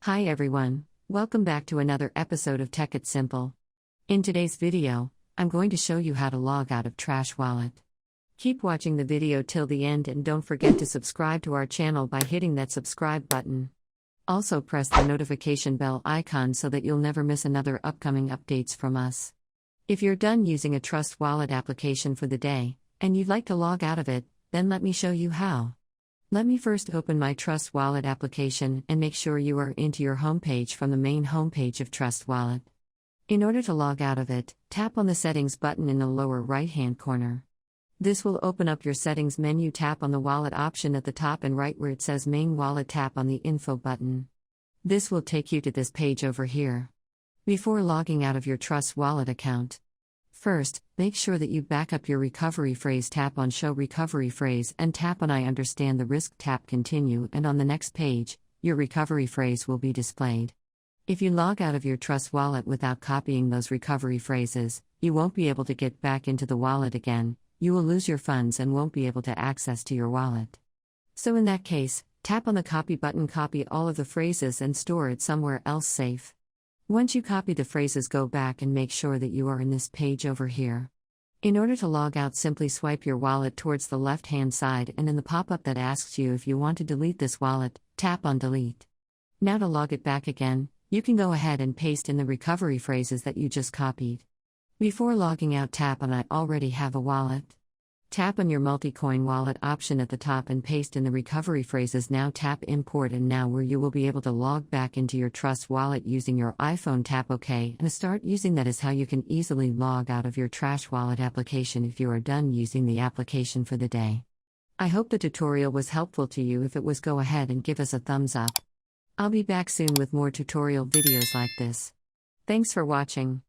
Hi everyone, welcome back to another episode of Tech It Simple. In today's video, I'm going to show you how to log out of Trash Wallet. Keep watching the video till the end and don't forget to subscribe to our channel by hitting that subscribe button. Also press the notification bell icon so that you'll never miss another upcoming updates from us. If you're done using a Trust Wallet application for the day, and you'd like to log out of it, then let me show you how. Let me first open my Trust Wallet application and make sure you are into your homepage from the main homepage of Trust Wallet. In order to log out of it, tap on the Settings button in the lower right-hand corner. This will open up your Settings menu. Tap on the Wallet option at the top and right where it says Main Wallet. Tap on the Info button. This will take you to this page over here. Before logging out of your Trust Wallet account, first, make sure that you back up your recovery phrase. Tap on Show Recovery Phrase and tap on I Understand the Risk. Tap Continue, and on the next page, your recovery phrase will be displayed. If you log out of your Trust Wallet without copying those recovery phrases, you won't be able to get back into the wallet again. You will lose your funds and won't be able to access to your wallet. So in that case, tap on the Copy button. Copy all of the phrases and store it somewhere else safe. Once you copy the phrases, go back and make sure that you are in this page over here. In order to log out, simply swipe your wallet towards the left-hand side, and in the pop-up that asks you if you want to delete this wallet, tap on Delete. Now to log it back again, you can go ahead and paste in the recovery phrases that you just copied. Before logging out, tap on I already have a wallet. Tap on your multi-coin wallet option at the top and paste in the recovery phrases. Now tap Import, and now where you will be able to log back into your Trust Wallet using your iPhone. Tap OK and start using. That is how you can easily log out of your Trash Wallet application if you are done using the application for the day. I hope the tutorial was helpful to you. If it was, go ahead and give us a thumbs up. I'll be back soon with more tutorial videos like this. Thanks for watching.